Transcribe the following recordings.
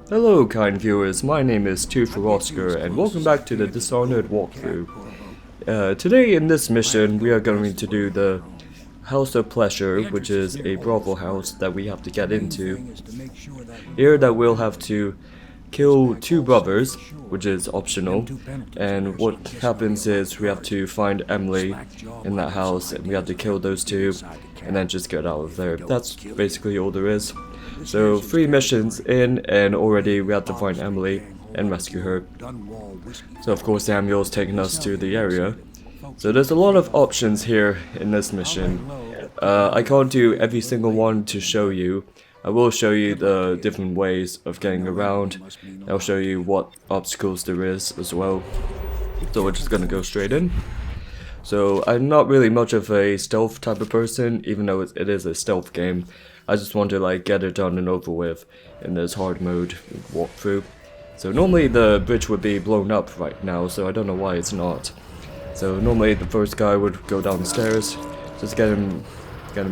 Hello kind viewers, my name is 2 for Oscar and welcome back to the Dishonored walkthrough. Today in this mission we are going to do the House of Pleasure, which is a brothel house that we have to get into. Here that we'll have to kill two brothers, which is optional, and what happens is we have to find Emily in that house and we have to kill those two and then just get out of there. That's basically all there is. So 3 missions in and already we have to find Emily and rescue her. So of course Samuel's taking us to the area. So there's a lot of options here in this mission. I can't do every single one to show you. I will show you the different ways of getting around. I'll show you what obstacles there is as well. So we're just gonna go straight in. So I'm not really much of a stealth type of person, even though it is a stealth game. I just want to like get it done and over with in this hard mode walkthrough. So normally the bridge would be blown up right now, so I don't know why it's not. So normally the first guy would go down the stairs, just get him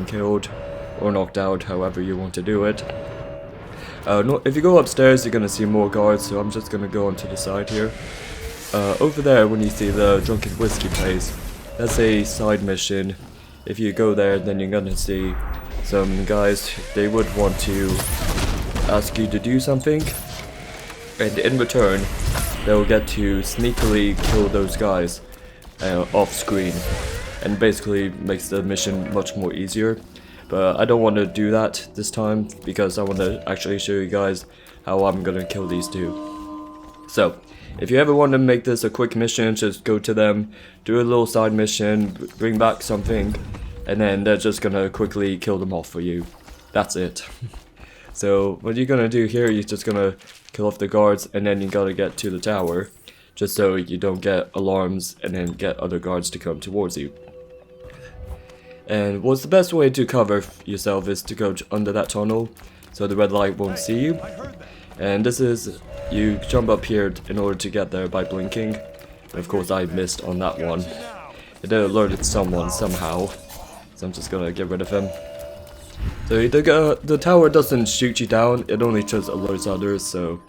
killed or knocked out, however you want to do it. If you go upstairs, you're gonna see more guards, so I'm just gonna go onto the side here. Over there, when you see the drunken whiskey place, that's a side mission. If you go there, then you're gonna see some guys. They would want to ask you to do something, and in return, they'll get to sneakily kill those guys off screen, and basically makes the mission much more easier. But I don't want to do that this time because I want to actually show you guys how I'm gonna kill these two. So if you ever want to make this a quick mission, just go to them, do a little side mission, bring back something, and then they're just gonna quickly kill them off for you. That's it. So what you're gonna do here, you're just gonna kill off the guards, and then you gotta get to the tower, just so you don't get alarms and then get other guards to come towards you. And what's the best way to cover yourself is to go under that tunnel, so the red light won't see you. And this is, you jump up here in order to get there by blinking. And of course I missed on that one. It alerted someone somehow, so I'm just gonna get rid of him. So the tower doesn't shoot you down, it only just alerts others, so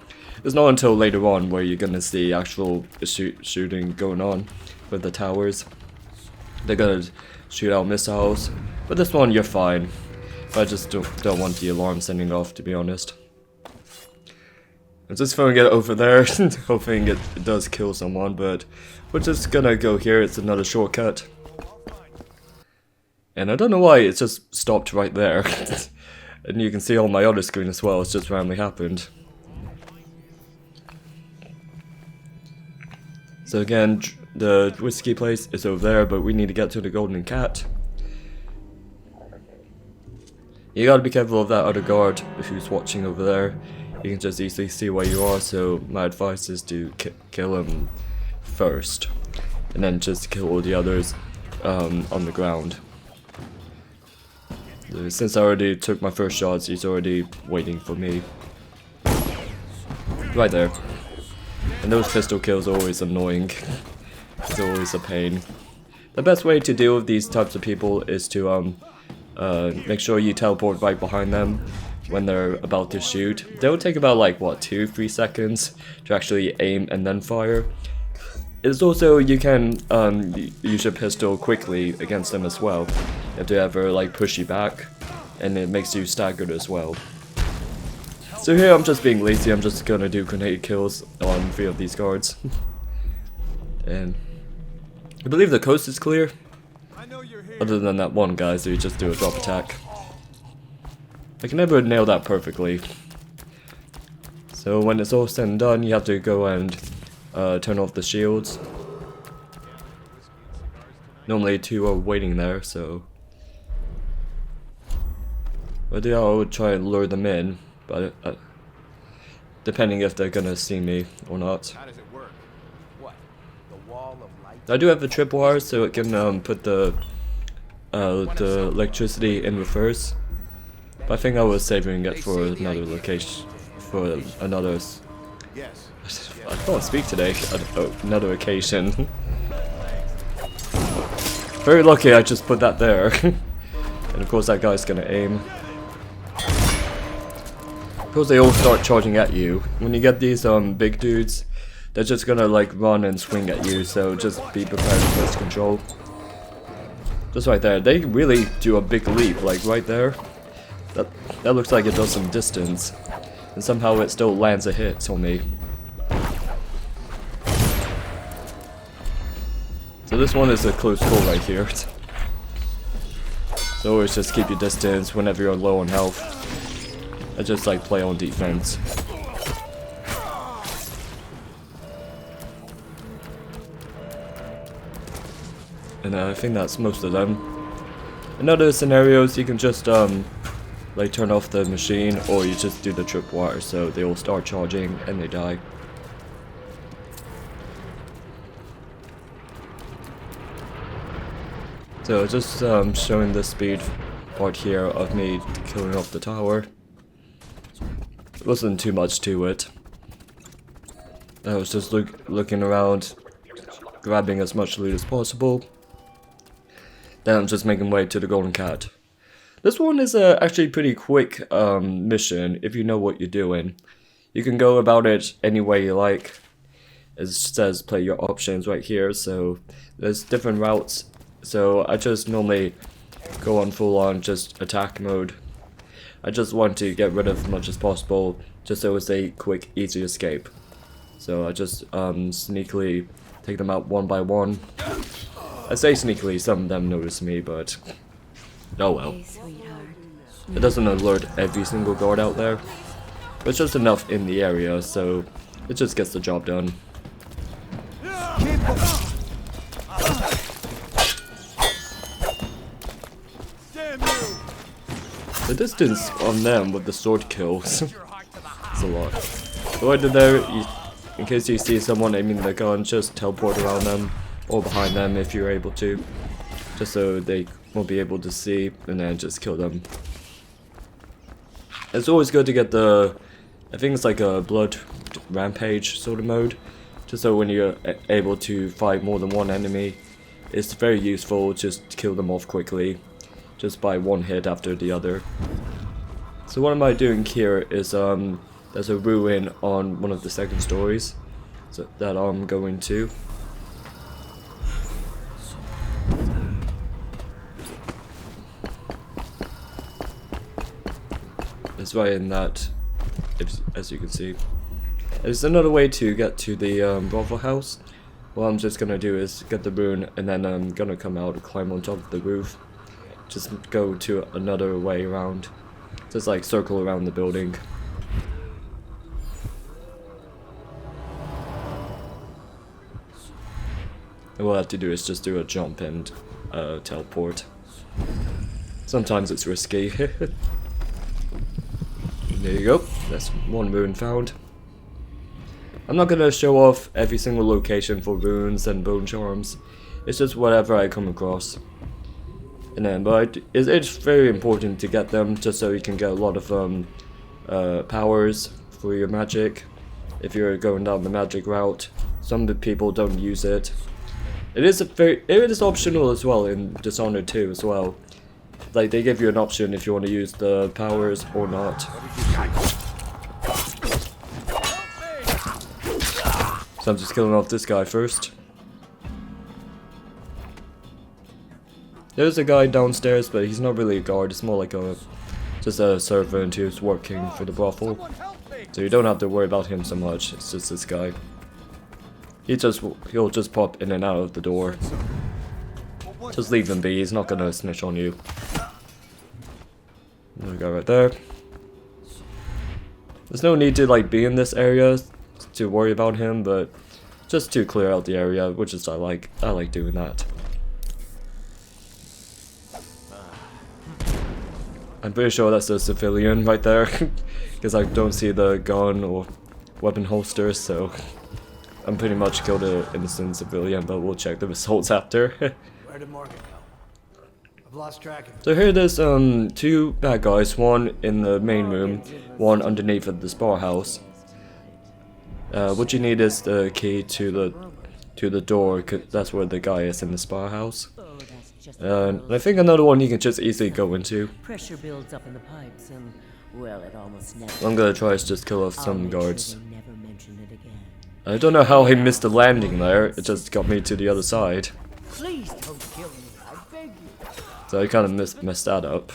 it's not until later on where you're gonna see actual shooting going on with the towers. They're gonna shoot out missiles, but this one you're fine. I just don't want the alarm sending off, to be honest. I'm just throwing it over there, hoping it does kill someone, but we're just gonna go here. It's another shortcut. And I don't know why it just stopped right there. And you can see on my other screen as well, it's just randomly happened. So again, the whiskey place is over there, but we need to get to the golden cat. You gotta be careful of that other guard who's watching over there. You can just easily see where you are, so my advice is to kill him first. And then just kill all the others on the ground. Since I already took my first shots, he's already waiting for me. Right there. And those pistol kills are always annoying. It's always a pain. The best way to deal with these types of people is to make sure you teleport right behind them when they're about to shoot. They'll take about like what, 2-3 seconds to actually aim and then fire. It's also, you can use your pistol quickly against them as well if they ever like push you back, and it makes you staggered as well. So here I'm just being lazy. I'm just gonna do grenade kills on 3 of these guards. And I believe the coast is clear, other than that one guy, so you just do a drop attack. I can never nail that perfectly. So when it's all said and done, you have to go and turn off the shields. Normally 2 are waiting there, so I would try and lure them in, but depending if they're gonna see me or not. How does it work? What? The wall of light? I do have the tripwire, so it can put the electricity in reverse. But I think I was saving it for another location, for another. Yes. I can't speak today. Another occasion. Very lucky I just put that there. And of course that guy's gonna aim. Because they all start charging at you. When you get these big dudes, they're just gonna like run and swing at you, so just be prepared to lose control. Just right there, they really do a big leap, like right there. That looks like it does some distance. And somehow it still lands a hit on me. So this one is a close call right here. So always just keep your distance whenever you're low on health. I just like play on defense. And I think that's most of them. In other scenarios, you can just like turn off the machine, or you just do the tripwire, so they all start charging and they die. So just showing the speed part here of me killing off the tower. Wasn't too much to it. I was just looking around, grabbing as much loot as possible. Then I'm just making way to the golden cat. This one is actually pretty quick mission if you know what you're doing. You can go about it any way you like. It says play your options right here, so there's different routes. So I just normally go on full on just attack mode. I just want to get rid of as much as possible, just so it's a quick, easy escape. So I just sneakily take them out one by one. I say sneakily, some of them notice me, but oh well. It doesn't alert every single guard out there, but it's just enough in the area, so it just gets the job done. The distance on them with the sword kills is a lot. So what I did there, in case you see someone aiming the gun, just teleport around them or behind them if you're able to, just so they won't be able to see, and then just kill them. It's always good to get the, I think it's like a blood rampage sort of mode, just so when you're able to fight more than one enemy, it's very useful just to kill them off quickly, just by one hit after the other. So what am I doing here is there's a ruin on one of the second stories that I'm going to. It's right in that, as you can see. There's another way to get to the brothel house. What I'm just gonna do is get the rune, and then I'm gonna come out and climb on top of the roof. Just go to another way around. Just like circle around the building. And what I have to do is just do a jump and teleport. Sometimes it's risky. There you go, that's one rune found. I'm not gonna show off every single location for runes and bone charms. It's just whatever I come across. And then, but it's very important to get them, just so you can get a lot of powers for your magic. If you're going down the magic route, some people don't use it. It is optional as well in Dishonored 2 as well. Like, they give you an option if you want to use the powers or not. So I'm just killing off this guy first. There's a guy downstairs, but he's not really a guard. It's more like just a servant who's working for the brothel. So you don't have to worry about him so much. It's just this guy. He'll just pop in and out of the door. Just leave him be. He's not gonna snitch on you. There we go, right there. There's no need to like be in this area to worry about him, but just to clear out the area, which is I like doing that. I'm pretty sure that's a civilian right there, because I don't see the gun or weapon holster, so I'm pretty much killed an innocent civilian, but we'll check the results after. Where did Morgan go? I've lost track of him. So here there's two bad guys, one in the main room, one underneath at the spa house. What you need is the key to the door, 'cause that's where the guy is in the spa house. And I think another one you can just easily go into. Pressure builds up in the pipes, and Well, it almost never. I'm gonna try to just kill off I'll some make sure guards. they never mention it again. I don't know how he missed the landing there. It just got me to the other side. Please don't kill me, I beg you. So I kind of messed that up.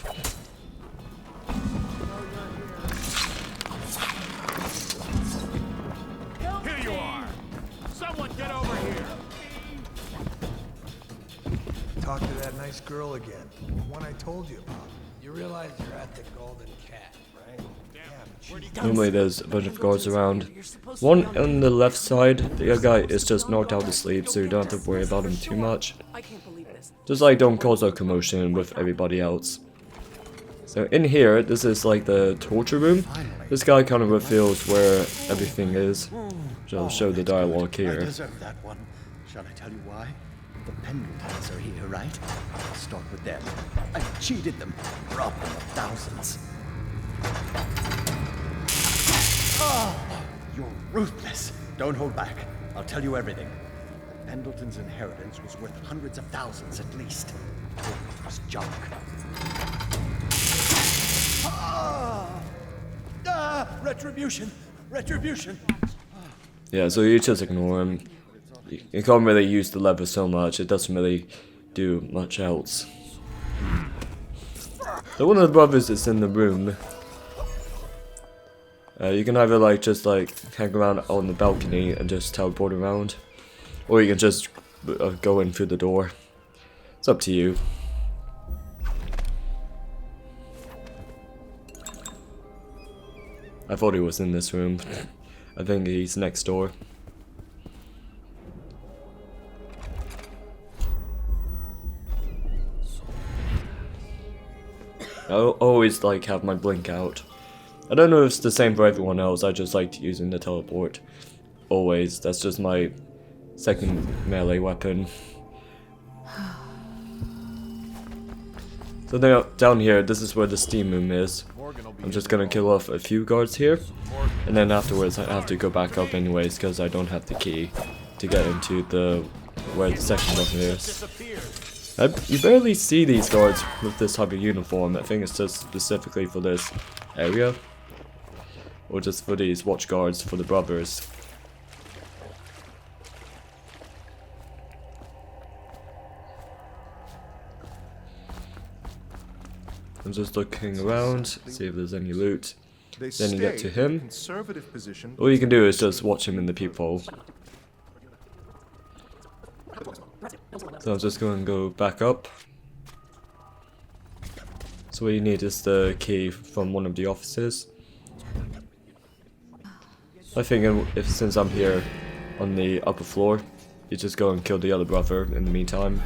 Here you are! Someone get over here! Talk to that nice girl again. The one I told you about. You realize you're at the Golden Cat, right? Yeah, but she's Normally there's a bunch of guards around. One on the left side, the other guy is just knocked out to sleep, so you don't have to worry about him too much. I can't believe this. Just like don't cause a commotion with everybody else. So in here, this is like the torture room. This guy kind of reveals where everything is. So I'll show the dialogue I here. deserve that one. Shall I tell you why? The Pendletons are here, right? I'll start with them. I cheated them, robbed them of thousands. Oh, you're ruthless. Don't hold back. I'll tell you everything. The Pendletons' inheritance was worth hundreds of thousands at least. It was junk. Retribution! Retribution! Yeah, so you just ignore him. You can't really use the lever so much, it doesn't really do much else. So one of the brothers is in the room. You can either just hang around on the balcony and just teleport around, or you can just go in through the door. It's up to you. I thought he was in this room. I think he's next door. I always have my blink out. I don't know if it's the same for everyone else, I just liked using the teleport. Always, that's just my second melee weapon. So now, down here, this is where the steam room is. I'm just gonna kill off a few guards here, and then afterwards I have to go back up anyways because I don't have the key to get into where the second button is. You barely see these guards with this type of uniform. I think it's just specifically for this area, or just for these watch guards for the brothers. I'm just looking around, see if there's any loot. Then you get to him. All you can do is just watch him in the peephole. So I'm just going to go back up. So what you need is the key from one of the offices. I think since I'm here on the upper floor, you just go and kill the other brother in the meantime.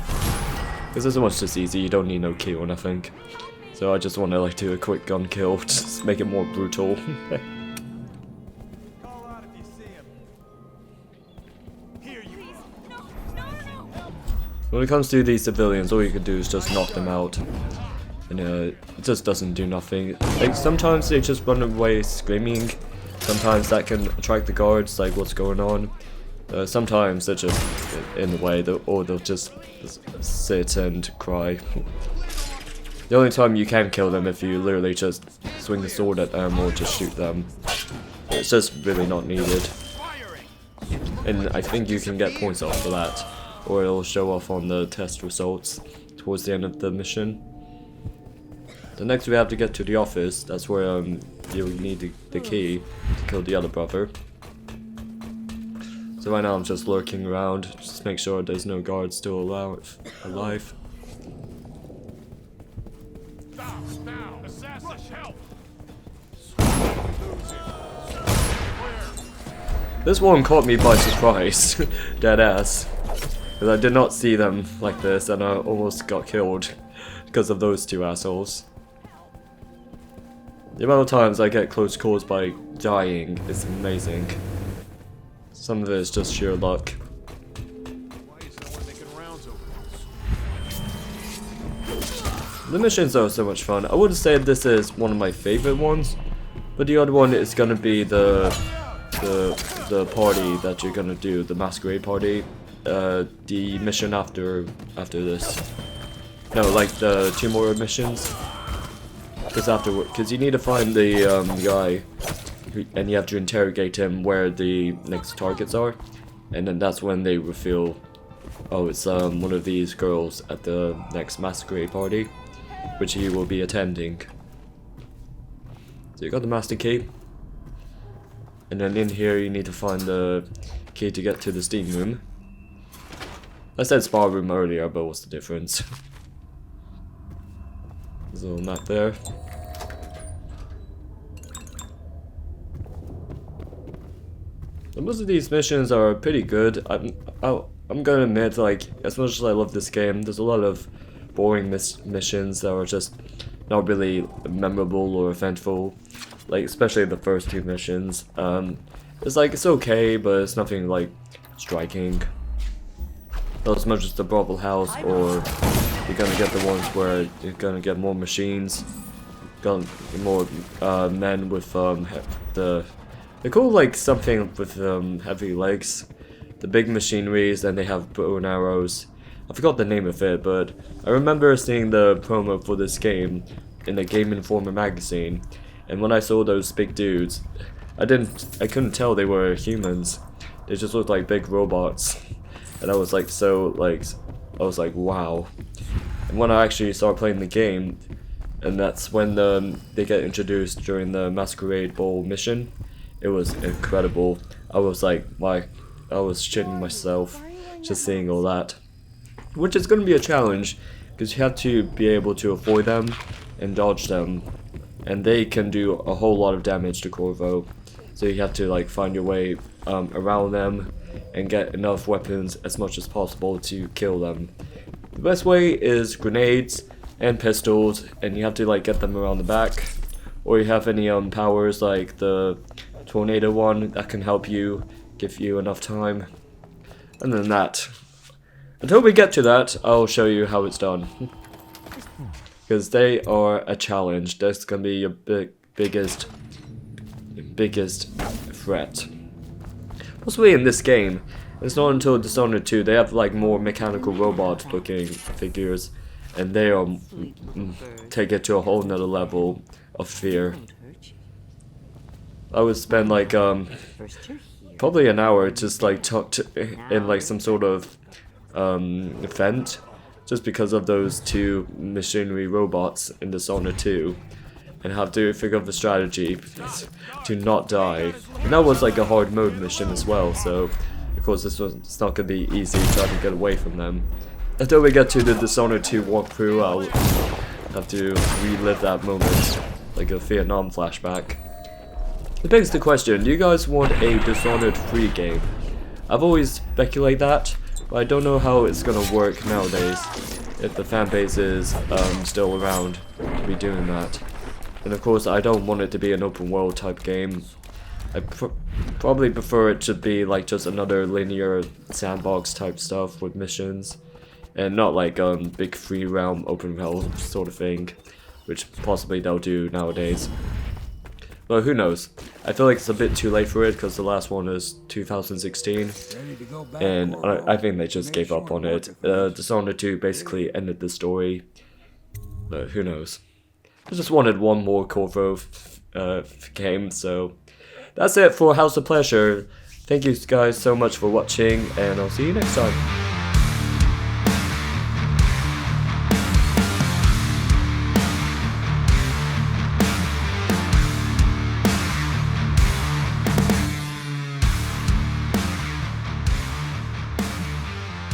Because this one's just easy, you don't need no key or nothing. So I just want to do a quick gun kill, just make it more brutal. When it comes to these civilians, all you can do is just knock them out. And it just doesn't do nothing. Sometimes they just run away screaming. Sometimes that can attract the guards, what's going on. Sometimes they're just in the way, or they'll just sit and cry. The only time you can kill them if you literally just swing the sword at them or just shoot them. It's just really not needed. And I think you can get points off for that, or it'll show off on the test results towards the end of the mission. So next we have to get to the office. That's where you need the key to kill the other brother. So right now I'm just lurking around, just make sure there's no guards still alive. This one caught me by surprise, dead ass. Because I did not see them like this and I almost got killed because of those two assholes. The amount of times I get close calls by dying is amazing. Some of it is just sheer luck. The missions are so much fun. I wouldn't say this is one of my favorite ones, but the other one is gonna be the party that you're gonna do, the masquerade party. The mission after this. No, the 2 more missions. because you need to find the guy, and you have to interrogate him where the next targets are, and then that's when they reveal, oh, it's one of these girls at the next masquerade party, which he will be attending. So you got the master key, and then in here you need to find the key to get to the steam room. I said spa room earlier, but what's the difference? There's a little map there. Most of these missions are pretty good. I'm gonna admit, like, as much as I love this game, there's a lot of boring missions that are just not really memorable or eventful. Like, especially the first two missions. It's like, it's okay, but it's nothing, like, striking. Not as much as the Brothel House, or you're gonna get the ones where you're gonna get more machines, got more men with they call like something with heavy legs, the big machineries, and they have bow and arrows. I forgot the name of it, but I remember seeing the promo for this game in the Game Informer magazine, and when I saw those big dudes, I couldn't tell they were humans. They just looked like big robots. And I was like, I was like, wow. And when I actually started playing the game, and that's when they get introduced during the Masquerade Ball mission, it was incredible. I was like, I was shitting myself just seeing all that. Which is going to be a challenge, because you have to be able to avoid them and dodge them. And they can do a whole lot of damage to Corvo. So you have to like find your way around them and get enough weapons as much as possible to kill them. The best way is grenades and pistols, and you have to like get them around the back, or you have any powers like the tornado one that can help you, give you enough time. And then that, until we get to that, I'll show you how it's done, because they are a challenge. That's gonna be your biggest threat. Possibly in this game. It's not until Dishonored 2 they have like more mechanical robot looking figures, and they are take it to a whole nother level of fear. I would spend like probably an hour just like in like some sort of event, just because of those two machinery robots in Dishonored 2. And have to figure out the strategy to not die. And that was like a hard mode mission as well, so of course it's not going to be easy to try to get away from them. Until we get to the Dishonored 2 walkthrough, I'll have to relive that moment, like a Vietnam flashback. It begs the question, do you guys want a Dishonored 3 game? I've always speculated that, but I don't know how it's going to work nowadays, if the fanbase is still around to be doing that. And of course, I don't want it to be an open world type game. I probably prefer it to be like just another linear sandbox type stuff with missions, and not like big free realm, open realm sort of thing, which possibly they'll do nowadays. But who knows? I feel like it's a bit too late for it because the last one is 2016, and I think they just gave up on it. Dishonored 2 basically ended the story, but who knows? I just wanted one more Corvo game, so that's it for House of Pleasure. Thank you guys so much for watching, and I'll see you next time.